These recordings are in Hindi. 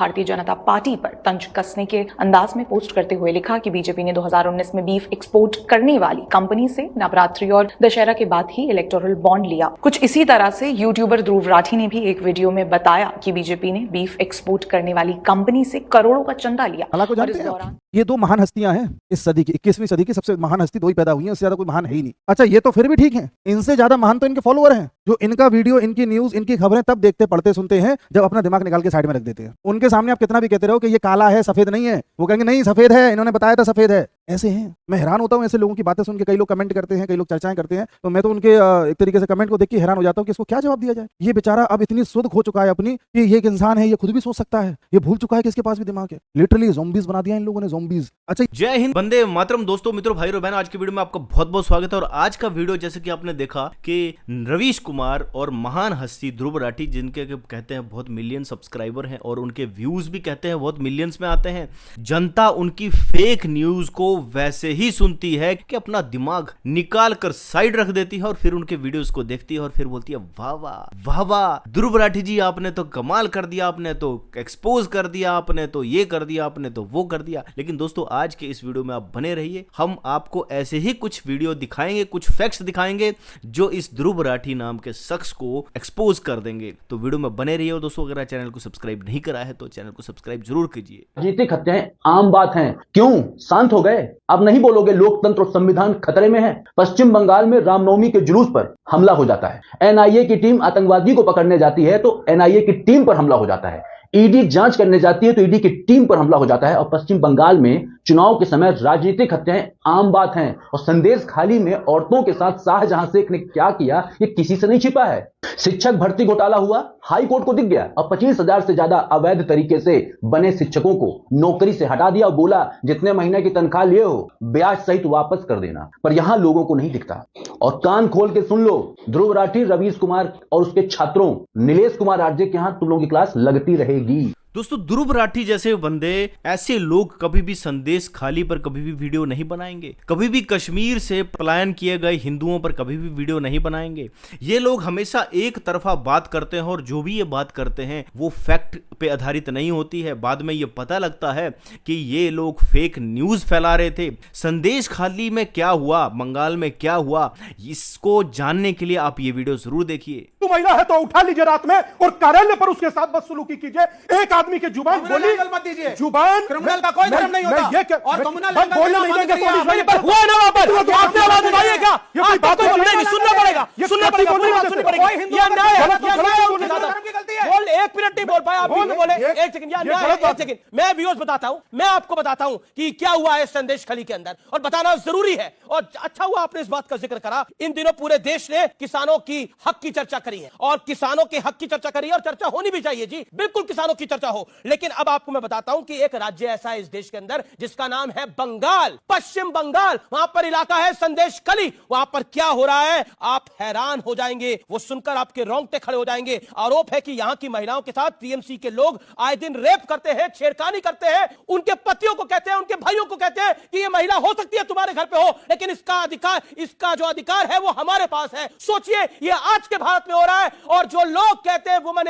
भारतीय जनता पार्टी पर तंज कसने के अंदाज में पोस्ट करते हुए लिखा कि बीजेपी ने 2019 में बीफ एक्सपोर्ट करने वाली कंपनी से नवरात्रि और दशहरा के बाद ही इलेक्टोरल बॉन्ड लिया। कुछ इसी तरह से यूट्यूबर ध्रुव राठी ने भी एक वीडियो में बताया कि बीजेपी ने बीफ एक्सपोर्ट करने वाली कंपनी से करोड़ों का चंदा लिया। और इस दौरान ये दो महान हस्तियां हैं इस सदी की, 21वीं सदी की सबसे महान हस्ती दो ही पैदा हुई है, उससे ज्यादा कोई महान है ही नहीं। अच्छा, ये तो फिर भी ठीक है, इनसे ज्यादा महान तो इनके फॉलोअर हैं, जो इनका वीडियो, इनकी न्यूज, इनकी खबरें तब देखते, पढ़ते, सुनते हैं जब अपना दिमाग निकाल के साइड में रख देते हैं। उनके सामने आप कितना भी कहते रहो कि ये काला है, सफेद नहीं है, वो कहेंगे नहीं सफेद है, इन्होंने बताया था सफेद है। ऐसे हैं। मैं हैरान होता हूं ऐसे लोगों की बातें सुन के। कई लोग कमेंट करते हैं, कई लोग चर्चाएं करते हैं, तो मैं तो उनके एक तरीके से कमेंट को देख के हैरान हो जाता हूं कि इसको क्या जवाब दिया जाए। ये बेचारा अब इतनी सुध खो चुका है अपनी कि ये एक इंसान है, ये खुद भी सोच सकता है, ये भूल चुका है कि इसके पास भी दिमाग है। लिटरली ज़ॉम्बीज बना दिया इन लोगों ने, ज़ॉम्बीज। अच्छा, जय हिंद, वंदे मातरम। दोस्तों, मित्रों, भाई और बहन, आज की वीडियो में आपका बहुत बहुत स्वागत है। और आज का वीडियो जैसे कि आपने देखा कि रवीश कुमार और महान हस्ती ध्रुव राठी, जिनके कहते हैं बहुत मिलियन सब्सक्राइबर हैं और उनके व्यूज भी कहते हैं बहुत मिलियंस में आते हैं, जनता उनकी फेक न्यूज को वैसे ही सुनती है कि अपना दिमाग निकाल कर साइड रख देती है और फिर उनके वीडियोस को देखती है और फिर बोलती है वाह वाह वाह वाह ध्रुव राठी जी, आपने तो कमाल कर दिया, आपने तो एक्सपोज कर दिया, आपने तो ये कर दिया, आपने तो वो कर दिया। लेकिन दोस्तों, आज के इस वीडियो में आप बने रहिए, हम आपको ऐसे ही कुछ वीडियो दिखाएंगे, कुछ फैक्ट्स दिखाएंगे जो इस ध्रुव राठी नाम के शख्स को एक्सपोज कर देंगे। तो वीडियो में बने रहिए। और दोस्तों, अगर चैनल को सब्सक्राइब नहीं करा है तो चैनल को सब्सक्राइब जरूर कीजिए। राजनीतिक हत्याएं आम बात हैं। क्यों शांत हो गए? अब नहीं बोलोगे लोकतंत्र और संविधान खतरे में है? पश्चिम बंगाल में रामनवमी के जुलूस पर हमला हो जाता है। एनआईए की टीम आतंकवादी को पकड़ने जाती है तो एनआईए की टीम पर हमला हो जाता है। ईडी जांच करने जाती है तो ईडी की टीम पर हमला हो जाता है। और पश्चिम बंगाल में चुनाव के समय राजनीतिक हत्याएं आम बात हैं। और संदेश खाली में औरतों के साथ शाहजहां शेख ने क्या किया, ये किसी से नहीं छिपा है। शिक्षक भर्ती घोटाला हुआ, हाई कोर्ट को दिख गया और 25,000 से ज्यादा अवैध तरीके से बने शिक्षकों को नौकरी से हटा दिया और बोला जितने महीने की तनख्वाह लिए हो ब्याज सहित वापस कर देना। पर यहां लोगों को नहीं दिखता। और कान खोल के सुन लो, ध्रुव राठी, रवीश कुमार और उसके छात्रों नीलेश कुमार आरजे के यहां तुम लोगों की क्लास लगती रहेगी। दोस्तों, ध्रुव राठी जैसे बंदे, ऐसे लोग कभी भी संदेश खाली पर कभी भी वीडियो नहीं बनाएंगे, कभी भी कश्मीर से पलायन किए गए हिंदुओं पर कभी भी वीडियो नहीं बनाएंगे। ये लोग हमेशा एक तरफा बात करते हैं और जो भी ये बात करते हैं वो फैक्ट पे आधारित नहीं होती है। बाद में ये पता लगता है कि ये लोग फेक न्यूज फैला रहे थे। संदेश खाली में क्या हुआ, बंगाल में क्या हुआ, इसको जानने के लिए आप ये वीडियो जरूर देखिए। तू महिला है तो उठा लीजिए रात में और कार्यालय पर उसके साथ बदसलूकी कीजिए। एक आदमी की जुबान बोली, मत दीजिए। जुबान क्रिमिनल का कोई धर्म नहीं होता। और कम्युनल बोलने नहीं देंगे पुलिस वाले पर हुआ ना वहां पर आपसे आवाज उठाइए क्या? ये कोई बात नहीं, सुनना पड़ेगा, सुनना पड़ेगा, पूरी बात सुननी पड़ेगी। ये अन्याय है, ये अन्याय है, धर्म की गलती है। बोल, एक मिनट नहीं बोल पाया, आप भी बोले। एक सेकंड, ये अन्याय है, एक सेकंड। मैं व्यूअर्स बताता हूं, मैं आपको बताता हूं कि क्या हुआ है संदेश खली के अंदर और बताना जरूरी है। और अच्छा हुआ आपने इस बात का जिक्र करा। इन दिनों पूरे देश ने किसानों की हक की चर्चा करी है और किसानों के हक की चर्चा करी है और चर्चा होनी भी चाहिए जी, बिल्कुल किसानों की चर्चा हो। लेकिन अब आपको मैं बताता हूं कि एक राज्य ऐसा है इस देश के अंदर जिसका नाम है बंगाल, पश्चिम बंगाल। वहां पर इलाका है संदेश खली। वहां पर क्या हो रहा है आप हैरान हो जाएंगे, वो सुनकर आपके रोंगटे खड़े हो जाएंगे। आरोप है कि यहां की महिलाओं के साथ टीएमसी के लोग आए दिन रेप करते हैं, छेड़खानी करते हैं। उनके पतियों को कहते हैं, उनके भाइयों को कहते हैं कि ये महिला हो सकती है तुम्हारे घर पे हो, लेकिन इसका अधिकार, इसका जो अधिकार है वो हमारे पास है। सोचिए, ये आज के भारत में हो रहा है। और जो लोग कहते हैं वुमेन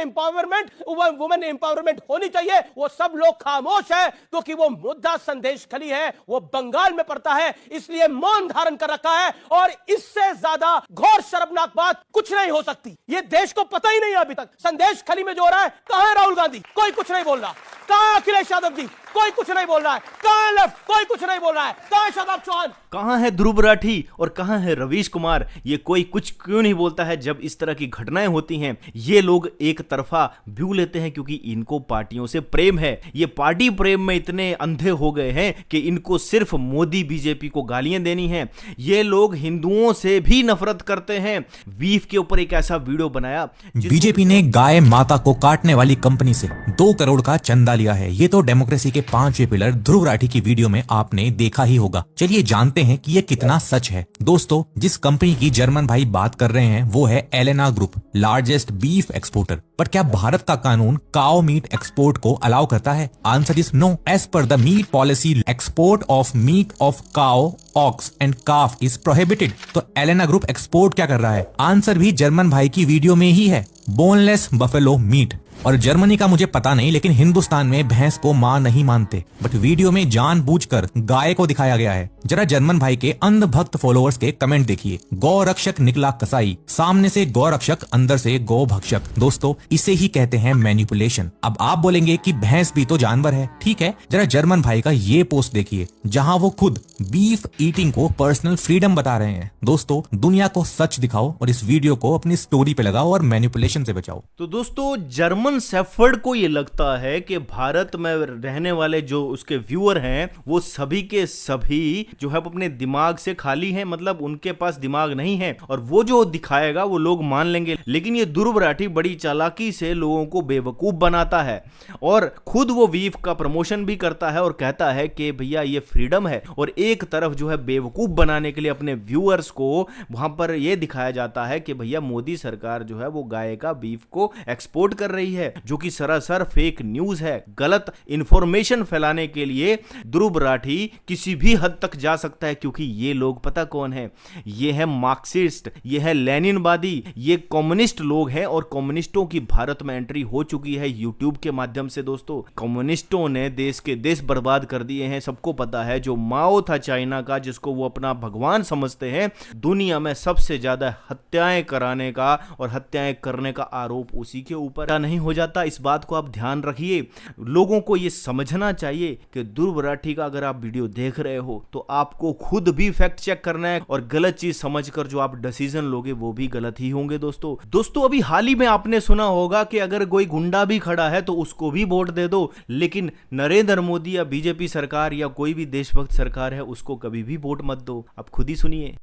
एम्पावरमेंट होनी चाहिए, वो सब लोग खामोश है क्योंकि वो मुद्दा संदेश खली है, वो बंगाल में पड़ता है, इसलिए मौन धारण कर रखा है। और इससे ज्यादा घोर शर्मनाक बात कुछ नहीं हो सकती। ये देश को पता ही नहीं है अभी तक संदेश खली में जो हो रहा है। कहां है राहुल गांधी? कोई कुछ नहीं बोल रहा। कहां अखिलेश यादव जी? कोई कुछ नहीं बोल रहा है। कहां लेफ्ट? कोई कुछ नहीं बोल रहा है। कहां शादाब चौहान? कहां है ध्रुव राठी और कहां है रवीश कुमार? ये कोई कुछ क्यों नहीं बोलता है जब इस तरह की घटनाएं होती हैं? ये लोग एक तरफा व्यू लेते हैं क्योंकि इनको पार्टियों से प्रेम है। ये पार्टी प्रेम में इतने अंधे हो गए हैं कि इनको सिर्फ मोदी बीजेपी को गालियां देनी है। ये लोग हिंदुओं से भी नफरत करते हैं। बीफ के ऊपर एक ऐसा वीडियो बनाया, बीजेपी ने गाय माता को काटने वाली कंपनी से 2 करोड़ का चंदा लिया है। ये तो डेमोक्रेसी के 5वें पिलर ध्रुव राठी की वीडियो में आपने देखा ही होगा। चलिए जानते हैं कि ये कितना सच है। दोस्तों, जिस कंपनी की जर्मन भाई बात कर रहे हैं वो है Allana group, largest beef exporter. पर क्या भारत का कानून काओ मीट एक्सपोर्ट को अलाउ करता है? Answer is no. As per the meat policy, export of meat of cow, ox and calf is prohibited. तो एलेना ग्रुप एक्सपोर्ट क्या कर रहा है? आंसर भी जर्मन भाई की वीडियो में ही है, बोनलेस बफेलो मीट। और जर्मनी का मुझे पता नहीं, लेकिन हिंदुस्तान में भैंस को माँ नहीं मानते, बट वीडियो में जानबूझकर गाय को दिखाया गया है। जरा जर्मन भाई के अंधभक्त फॉलोअर्स के कमेंट देखिए। गौ रक्षक निकला कसाई, सामने से गौ रक्षक, अंदर से गौ भक्षक। दोस्तों, इसे ही कहते हैं मैनिपुलेशन। अब आप बोलेंगे कि भैंस भी तो जानवर है, ठीक है, जरा जर्मन भाई का ये पोस्ट देखिए जहां वो खुद बीफ ईटिंग को पर्सनल फ्रीडम बता रहे हैं। दोस्तों, दुनिया को सच दिखाओ और इस वीडियो को अपनी स्टोरी पे लगाओ और मैनिपुलेशन से बचाओ। तो दोस्तों, जर्मन शेफर्ड को ये लगता है कि भारत में रहने वाले जो उसके व्यूअर हैं वो सभी के सभी जो है अपने दिमाग से खाली हैं, मतलब उनके पास दिमाग नहीं है और वो जो दिखाएगा वो लोग मान लेंगे। लेकिन ये ध्रुव राठी बड़ी चालाकी से लोगों को बेवकूफ बनाता है और खुद वो बीफ का प्रमोशन भी करता है और कहता है कि भैया ये फ्रीडम है, और एक तरफ जो है बेवकूफ बनाने के लिए अपने व्यूअर्स को वहां पर ये दिखाया जाता है कि भैया मोदी सरकार जो है वो गाय का बीफ को एक्सपोर्ट कर रही है, जो कि सरासर फेक न्यूज है। गलत इंफॉर्मेशन फैलाने के लिए ध्रुव राठी किसी भी हद तक जा सकता है, क्योंकि ये लोग पता कौन है, ये है मार्क्सिस्ट, ये है लेनिनवादी, ये कम्युनिस्ट लोग हैं और कम्युनिस्टों की भारत में एंट्री हो चुकी है यूट्यूब के माध्यम से। दोस्तों, कम्युनिस्टों ने देश बर्बाद कर दिए हैं, सबको पता है। जो माओ था चाइना का, जिसको वो अपना भगवान समझते हैं, दुनिया में सबसे ज्यादा हत्याएं कराने का और हत्याएं करने का आरोप उसी के ऊपर नहीं हो जाता। इस बात को आप ध्यान रखिए। लोगों को यह समझना चाहिए कि ध्रुव राठी का अगर आप वीडियो देख रहे हो तो आपको खुद भी फैक्ट चेक करना है और गलत चीज समझकर जो आप डिसीजन लोगे वो भी गलत ही होंगे। दोस्तों, अभी हाल ही में आपने सुना होगा कि अगर कोई गुंडा भी खड़ा है तो उसको भी वोट दे दो, लेकिन नरेंद्र मोदी या बीजेपी सरकार या कोई भी देशभक्त सरकार है उसको कभी भी वोट मत दो। आप खुद ही सुनिए।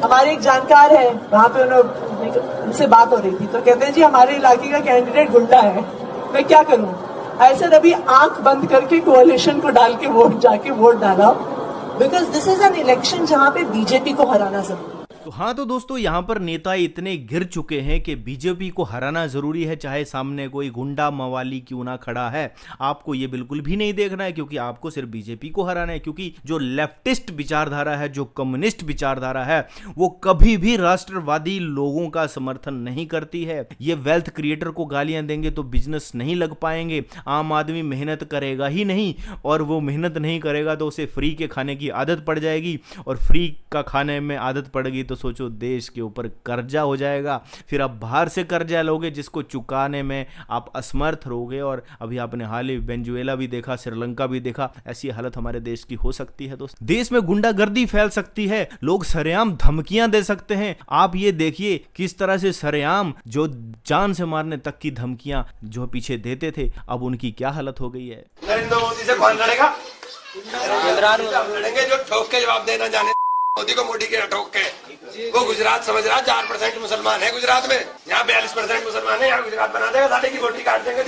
हमारे एक जानकार है, वहाँ पे उनसे बात हो रही थी, तो कहते हैं जी हमारे इलाके का कैंडिडेट गुंडा है, मैं क्या करूं? ऐसे अभी आंख बंद करके कोalition को डाल के जाके वोट डाला, because this is an election जहाँ पे बीजेपी को हराना जरूरी है। तो हाँ, तो दोस्तों, यहां पर नेता इतने गिर चुके हैं कि बीजेपी को हराना जरूरी है, चाहे सामने कोई गुंडा मवाली क्यों ना खड़ा है। आपको ये बिल्कुल भी नहीं देखना है, क्योंकि आपको सिर्फ बीजेपी को हराना है। क्योंकि जो लेफ्टिस्ट विचारधारा है, जो कम्युनिस्ट विचारधारा है, वो कभी भी राष्ट्रवादी लोगों का समर्थन नहीं करती है। ये वेल्थ क्रिएटर को गालियां देंगे तो बिजनेस नहीं लग पाएंगे। आम आदमी मेहनत करेगा ही नहीं, और वो मेहनत नहीं करेगा तो उसे फ्री के खाने की आदत पड़ जाएगी, और फ्री का खाने में आदत पड़ेगी तो सोचो देश के ऊपर कर्जा हो जाएगा। फिर आप बाहर से कर्जा लोगे जिसको चुकाने में आप असमर्थ रहोगे। और अभी आपने हाल ही वेनेजुएला भी देखा, श्रीलंका भी देखा। ऐसी हालत हमारे देश की हो सकती है। दोस्त, देश में गुंडागर्दी फैल सकती है, लोग सरेआम धमकियां दे सकते हैं। आप ये देखिए किस तरह से सरेआम जो जान से मारने तक की धमकियां जो पीछे देते थे, अब उनकी क्या हालत हो गई है। नरेंद्र मोदी से कौन लड़ेगा? लड़ेंगे जो ठोक के जवाब देना जाने। मोदी को मोदी के ठोक के, वो गुजरात समझ रहा 4% मुसलमान है गुजरात में, यहाँ 42% मुसलमान है, यहाँ गुजरात बना देगा, साढ़े की बोटी काट देंगे।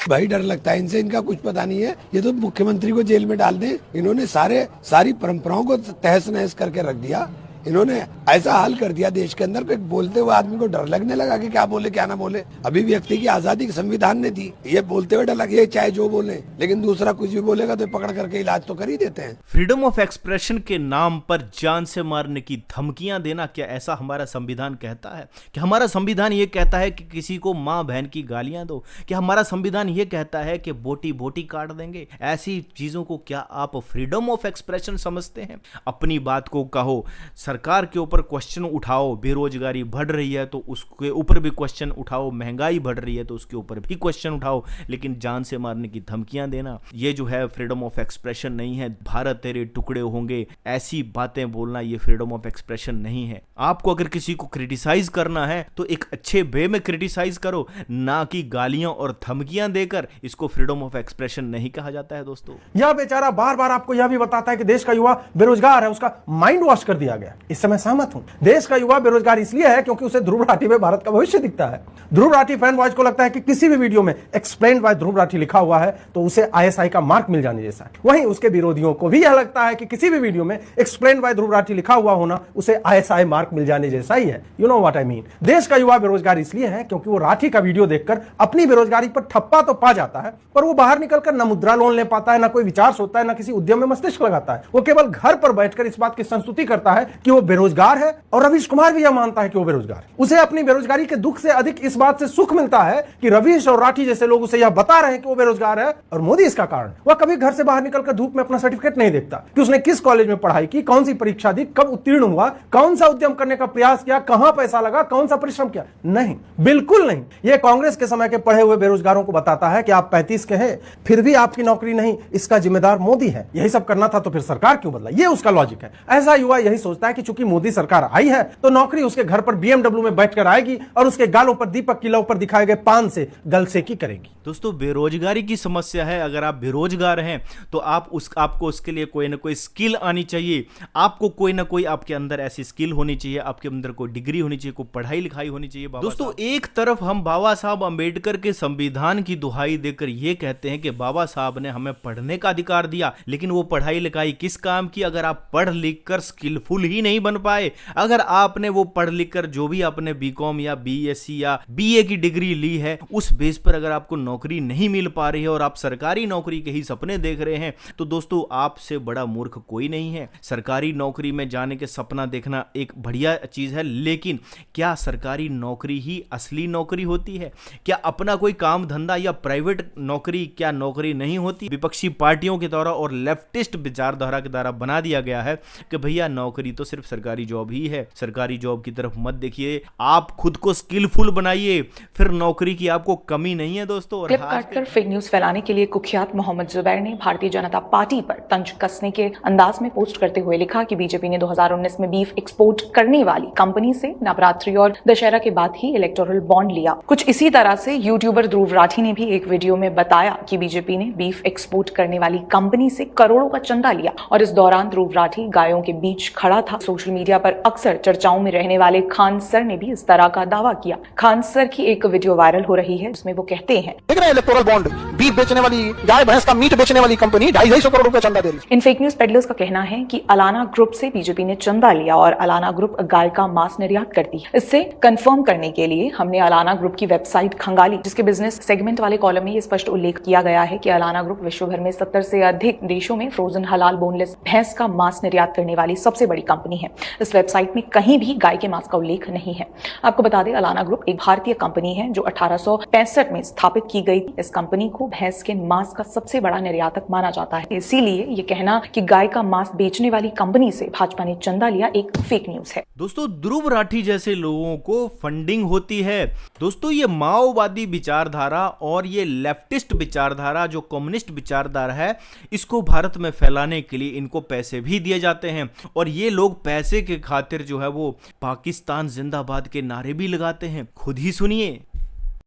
भाई डर लगता है इनसे, इनका कुछ पता नहीं है। ये तो मुख्यमंत्री को जेल में डाल दे। इन्होंने सारी परंपराओं को तहस नहस करके रख दिया। इन्होंने ऐसा हाल कर दिया देश के अंदर, बोलते हुए आदमी को डर लगने लगा कि क्या बोले क्या ना बोले। अभी व्यक्ति की आजादी संविधान ने दी, ये बोलते हुए डर लगे चाहे जो बोले, लेकिन दूसरा कुछ भी बोलेगा तो पकड़ करके इलाज तो कर ही देते हैं। फ्रीडम ऑफ एक्सप्रेशन के नाम पर जान से मारने की धमकियां देना, क्या ऐसा हमारा संविधान कहता है? कि हमारा संविधान ये कहता है कि किसी को माँ बहन की गालियां दो? कि हमारा संविधान ये कहता है कि बोटी बोटी काट देंगे? ऐसी चीजों को क्या आप फ्रीडम ऑफ एक्सप्रेशन समझते हैं? अपनी बात को कहो, सरकार के ऊपर क्वेश्चन उठाओ। बेरोजगारी बढ़ रही है तो उसके ऊपर भी क्वेश्चन उठाओ, महंगाई बढ़ रही है तो उसके ऊपर भी क्वेश्चन उठाओ, लेकिन जान से मारने की धमकियां देना, ये जो है फ्रीडम ऑफ एक्सप्रेशन नहीं है। भारत तेरे टुकड़े होंगे, ऐसी बातें बोलना ये फ्रीडम ऑफ एक्सप्रेशन नहीं है। आपको अगर किसी को क्रिटिसाइज करना है तो एक अच्छे वे में क्रिटिसाइज करो, ना कि गालियां और धमकियां देकर। इसको फ्रीडम ऑफ एक्सप्रेशन नहीं कहा जाता है। दोस्तों, यह बेचारा बार बार आपको यह भी बताता है कि देश का युवा बेरोजगार है, उसका माइंड वॉश कर दिया गया। इससे मैं सहमत हूं। देश का युवा बेरोजगार इसलिए है क्योंकि उसे ध्रुव राठी में भारत का भविष्य दिखता है। ध्रुव राठी फैन बॉयज को लगता है कि किसी भी वीडियो में एक्सप्लेन्ड बाय ध्रुव राठी लिखा हुआ है तो उसे आईएसआई का मार्क मिल जाने जैसा है। वहीं उसके विरोधियों को भी यह लगता है कि किसी भी वीडियो में एक्सप्लेन्ड बाय ध्रुव राठी लिखा हुआ होना उसे आईएसआई मार्क मिल जाने जैसा ही है। You know what I mean. देश का युवा बेरोजगार इसलिए है क्योंकि वो राठी का वीडियो देखकर अपनी बेरोजगारी पर ठप्पा तो पा जाता है, पर वो बाहर निकलकर न मुद्रा लोन ले पाता है, न कोई विचार सोचता है, न किसी उद्यम में मस्तिष्क लगाता है। वो केवल घर पर बैठकर इस बात की संस्तुति करता है कि वो बेरोजगार है और रवीश कुमार भी यह मानता है कि वो बेरोजगार है। उसे अपनी बेरोजगारी के दुख से अधिक इस बात से सुख मिलता है कि रवीश और राठी जैसे लोग उसे यह बता रहे हैं कि वो बेरोजगार है और मोदी इसका कारण। वह कभी घर से बाहर निकलकर धूप में अपना सर्टिफिकेट नहीं देखता कि उसने किस कॉलेज में पढ़ाई की, कौन सी परीक्षा दी, कब उत्तीर्ण हुआ, कौन सा उद्यम करने का प्रयास किया, कहां पैसा लगा, कौन सा परिश्रम किया। नहीं, बिल्कुल नहीं। यह कांग्रेस के समय के पढ़े हुए बेरोजगारों को बताता है कि आप 35 के हैं फिर भी आपकी नौकरी नहीं, इसका जिम्मेदार मोदी है। यही सब करना था तो फिर सरकार क्यों बदला, ये उसका लॉजिक है। ऐसा युवा यही सोचता है कि चूंकि मोदी सरकार आई है तो नौकरी उसके घर पर BMW में बैठकर आएगी और उसके गालों पर दीपक किला पर दिखाए गए पान से गलसेकी करेगी। दोस्तों, बेरोजगारी की समस्या है। अगर आप बेरोजगार हैं तो आपको उसके लिए कोई ना कोई स्किल आनी चाहिए। आपको कोई ना कोई आपके अंदर ऐसी स्किल होनी चाहिए, आपके अंदर कोई डिग्री होनी चाहिए, कोई पढ़ाई लिखाई होनी चाहिए। दोस्तों, एक तरफ हम बाबा साहब अंबेडकर के संविधान की दुहाई देकर यह कहते हैं कि बाबा साहब ने हमें पढ़ने का अधिकार दिया, लेकिन वो पढ़ाई लिखाई किस काम की? अगर आप पढ़ लिख कर स्किलफुल ही नहीं बन पाए, अगर आपने वो पढ़ लिख कर जो भी आपने बीकॉम या बीएससी या बीए की डिग्री ली है उस बेस पर अगर आपको नौकरी नहीं मिल पा रही है और आप सरकारी नौकरी के ही सपने देख रहे हैं, तो दोस्तों आपसे बड़ा मूर्ख कोई नहीं है। सरकारी नौकरी में जाने के सपना देखना एक बढ़िया चीज है, लेकिन क्या सरकारी नौकरी ही असली नौकरी होती है? क्या अपना कोई काम धंधा या प्राइवेट नौकरी क्या नौकरी नहीं होती? विपक्षी पार्टियों के द्वारा और लेफ्टिस्ट विचारधारा के द्वारा बना दिया गया है कि भैया नौकरी तो सिर्फ सरकारी जॉब ही है। सरकारी जॉब की तरफ मत देखिए, आप खुद को स्किलफुल बनाइए, फिर नौकरी की आपको कमी नहीं है। दोस्तों, क्लिप काटकर फेक न्यूज फैलाने के लिए कुख्यात मोहम्मद जुबैर ने भारतीय जनता पार्टी पर तंज कसने के अंदाज में पोस्ट करते हुए लिखा कि बीजेपी ने 2019 में बीफ एक्सपोर्ट करने वाली कंपनी से नवरात्रि और दशहरा के बाद ही इलेक्टोरल बॉन्ड लिया। कुछ इसी तरह से यूट्यूबर ध्रुव राठी ने भी एक वीडियो में बताया कि बीजेपी ने बीफ एक्सपोर्ट करने वाली कंपनी से करोड़ों का चंदा लिया और इस दौरान ध्रुव राठी गायों के बीच खड़ा था। सोशल मीडिया पर अक्सर चर्चाओं में रहने वाले खान सर ने भी इस तरह का दावा किया। खान सर की एक वीडियो वायरल हो रही है जिसमें वो कहते हैं, इलेक्टोरल बॉन्ड, बीफ बेचने वाली, गाय भैंस का मीट बेचने वाली कंपनी 250 करोड़ रुपए चंदा दे रही है। इन फेक न्यूज पेडलर्स का कहना है कि अलाना ग्रुप से बीजेपी ने चंदा लिया और अलाना ग्रुप गाय का मांस निर्यात करती है। इससे कंफर्म करने के लिए हमने अलाना ग्रुप की वेबसाइट खंगाली, जिसके बिजनेस सेगमेंट वाले कॉलम में ये स्पष्ट उल्लेख किया गया है कि अलाना ग्रुप विश्व भर में 70 से अधिक देशों में फ्रोजन हलाल बोनलेस भैंस का मांस निर्यात करने वाली सबसे बड़ी कंपनी है। इस वेबसाइट में कहीं भी गाय के मांस का उल्लेख नहीं है। आपको बता दें, अलाना ग्रुप एक भारतीय कंपनी है जो 1865 में स्थापित की गई। इस कंपनी को भैंस के मांस का सबसे बड़ा निर्यातक माना जाता है। इसीलिए ये कहना कि गाय का मांस बेचने वाली कंपनी से भाजपा ने चंदा लिया एक फेक न्यूज है। दोस्तों, ध्रुव राठी जैसे लोगों को फंडिंग होती है। दोस्तों, ये माओवादी विचारधारा और ये लेफ्टिस्ट विचारधारा जो कम्युनिस्ट विचारधारा है, इसको भारत में फैलाने के लिए इनको पैसे भी दिए जाते हैं और ये लोग पैसे के खातिर जो है वो पाकिस्तान जिंदाबाद के नारे भी लगाते हैं। खुद ही सुनिए।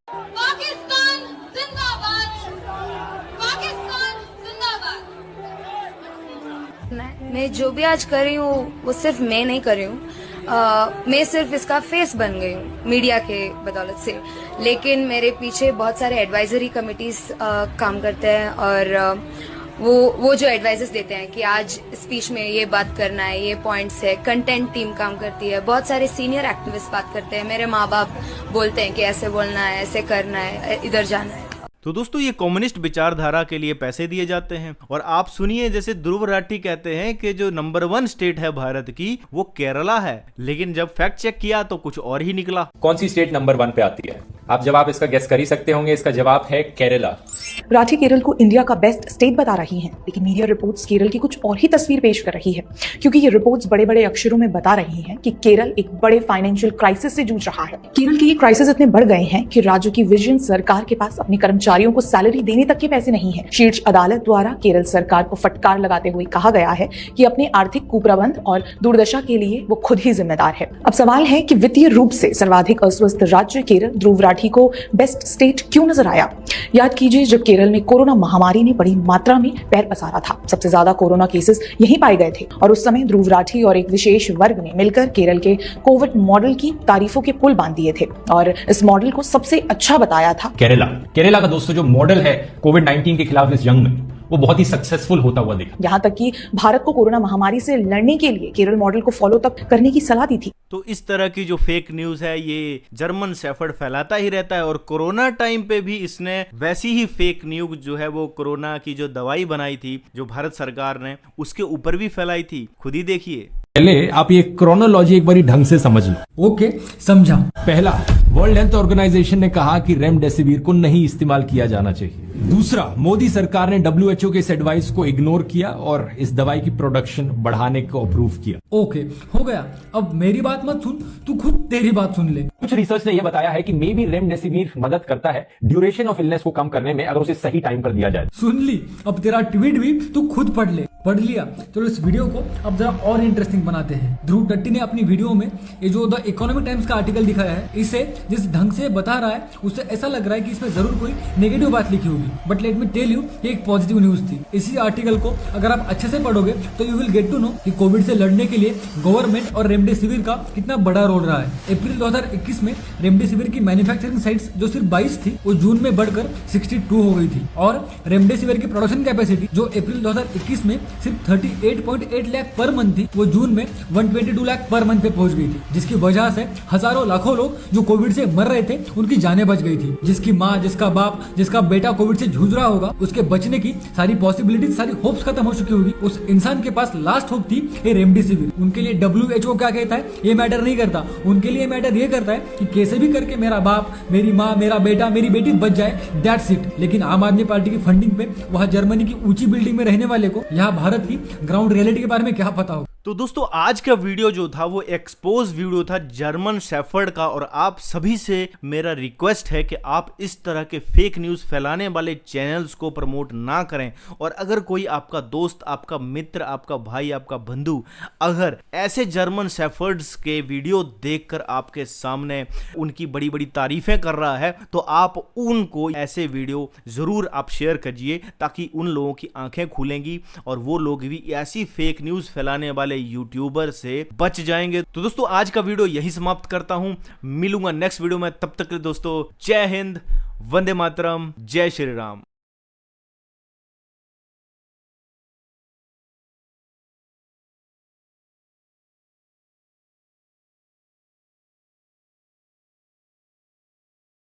पाकिस्तान जिंदाबाद, पाकिस्तान जिंदाबाद। मैं जो भी आज कर रही हूँ वो सिर्फ मैं नहीं कर रही हूँ, मैं सिर्फ इसका फेस बन गई हूँ मीडिया के बदौलत से। लेकिन मेरे पीछे बहुत सारे एडवाइजरी कमिटीज काम करते हैं और वो जो एडवाइजेस देते हैं कि आज स्पीच में ये बात करना है, ये पॉइंट्स है। कंटेंट टीम काम करती है, बहुत सारे सीनियर एक्टिविस्ट बात करते हैं। मेरे माँ बाप बोलते हैं कि ऐसे बोलना है, ऐसे करना है, इधर जाना है। तो दोस्तों, ये कम्युनिस्ट विचारधारा के लिए पैसे दिए जाते हैं। और आप सुनिए, जैसे ध्रुव राठी कहते हैं कि जो नंबर 1 स्टेट है भारत की वो केरला है, लेकिन जब फैक्ट चेक किया तो कुछ और ही निकला। कौन सी स्टेट नंबर 1 पे आती है? आप जवाब इसका गेस कर ही सकते होंगे। इसका जवाब है केरला। राठी केरल को इंडिया का बेस्ट स्टेट बता रही हैं, लेकिन मीडिया रिपोर्ट्स केरल की कुछ और ही तस्वीर पेश कर रही है, क्योंकि ये रिपोर्ट्स बड़े बड़े अक्षरों में बता रही हैं कि केरल एक बड़े फाइनेंशियल क्राइसिस से जूझ रहा है। केरल के ये क्राइसिस इतने बढ़ गए हैं कि राज्य की विजन सरकार के पास अपने कर्मचारियों को सैलरी देने तक के पैसे नहीं है। शीर्ष अदालत द्वारा केरल सरकार को फटकार लगाते हुए कहा गया है कि अपने आर्थिक कुप्रबंध और दुर्दशा के लिए वो खुद ही जिम्मेदार है। अब सवाल है कि वित्तीय रूप से सर्वाधिक अस्वस्थ राज्य केरल ध्रुव राठी को बेस्ट स्टेट क्यों नजर आया? याद कीजिए, जब केरल में कोरोना महामारी ने बड़ी मात्रा में पैर पसारा था, सबसे ज्यादा कोरोना केसेस यहीं पाए गए थे और उस समय ध्रुव राठी और एक विशेष वर्ग ने मिलकर केरल के कोविड मॉडल की तारीफों के पुल बांध दिए थे और इस मॉडल को सबसे अच्छा बताया था केरला का दोस्तों जो मॉडल है कोविड-19 के खिलाफ इस जंग में, वो बहुत ही सक्सेसफुल होता हुआ दिखा। यहाँ तक कि भारत को कोरोना महामारी से लड़ने के लिए केरल मॉडल को फॉलो तक करने की सलाह दी थी। तो इस तरह की जो फेक न्यूज है ये जर्मन शेफर्ड फैलाता ही रहता है और कोरोना टाइम पे भी इसने वैसी ही फेक न्यूज जो है वो कोरोना की जो दवाई बनाई थी जो भारत सरकार ने, उसके ऊपर भी फैलाई थी। खुद ही देखिए। पहले आप ये क्रोनोलॉजी एक बारी ढंग से समझ लो। ओके, समझा। पहला, वर्ल्ड हेल्थ ऑर्गेनाइजेशन ने कहा कि रेमडेसिविर को नहीं इस्तेमाल किया जाना चाहिए। दूसरा, मोदी सरकार ने WHO के इस एडवाइस को इग्नोर किया और इस दवाई की प्रोडक्शन बढ़ाने को अप्रूव किया। ओके, हो गया। अब मेरी बात मत सुन, तू खुद तेरी बात सुन ले। कुछ रिसर्च ने यह बताया है कि मे बी रेमडेसिविर मदद करता है ड्यूरेशन ऑफ इलनेस को कम करने में, अगर उसे सही टाइम पर दिया जाए। सुन ली, अब तेरा ट्वीट भी तू खुद पढ़ ले। पढ़ लिया? चलो इस वीडियो को अब जरा और इंटरेस्टिंग बनाते हैं। ध्रुव टट्टी ने अपनी वीडियो में ये जो द इकोनॉमिक टाइम्स का आर्टिकल दिखाया है, इसे जिस ढंग से बता रहा है उससे ऐसा लग रहा है कि इसमें जरूर कोई नेगेटिव बात लिखी होगी, but let me tell you ये एक पॉजिटिव न्यूज थी। इसी आर्टिकल को अगर आप अच्छे से पढ़ोगे तो you will get to know कि कोविड से लड़ने के लिए गवर्नमेंट और रेमडेसिविर का कितना बड़ा रोल रहा है। अप्रैल 2021 में रेमडेसिविर की मैन्युफैक्चरिंग साइट्स जो सिर्फ 22 थी, वो जून में बढ़कर 62 हो गई थी, और रेमडेसिविर की प्रोडक्शन कैपेसिटी जो अप्रैल 2021 में सिर्फ 38.8 लाख पर मंथ थी, वो जून में 122 लाख पर मंथ पे पहुंच गई थी, जिसकी वजह से हजारों लाखों लोग जो कोविड से मर रहे थे उनकी जानें बच गई थी। जिसकी माँ, जिसका बाप, जिसका बेटा कोविड से जूझ रहा होगा, उसके बचने की सारी पॉसिबिलिटीज, सारी होप्स खत्म हो चुकी होगी। उस इंसान के पास लास्ट होप थी ये रेमडेसिविर। उनके लिए WHO क्या कहता है ये मैटर नहीं करता, उनके लिए मैटर ये करता है कि कैसे भी करके मेरा बाप, मेरी माँ, मेरा बेटा, मेरी बेटी बच जाए, दैट्स इट। लेकिन आम आदमी पार्टी की फंडिंग पे वहाँ जर्मनी की ऊंची बिल्डिंग में रहने वाले को यहाँ भारत की ग्राउंड रियलिटी के बारे में क्या पता हो। तो दोस्तों आज का वीडियो जो था वो एक्सपोज वीडियो था जर्मन शेफर्ड का, और आप सभी से मेरा रिक्वेस्ट है कि आप इस तरह के फेक न्यूज़ फैलाने वाले चैनल्स को प्रमोट ना करें। और अगर कोई आपका दोस्त, आपका मित्र, आपका भाई, आपका बंधु अगर ऐसे जर्मन शेफर्ड्स के वीडियो देखकर आपके सामने उनकी बड़ी बड़ी तारीफें कर रहा है, तो आप उनको ऐसे वीडियो ज़रूर आप शेयर कीजिए, ताकि उन लोगों की आंखें खुलेंगी और वो लोग भी ऐसी फेक न्यूज़ फैलाने वाले यूट्यूबर से बच जाएंगे। तो दोस्तों आज का वीडियो यही समाप्त करता हूं, मिलूंगा नेक्स्ट वीडियो में। तब तक के दोस्तों जय हिंद, वंदे मातरम, जय श्री राम।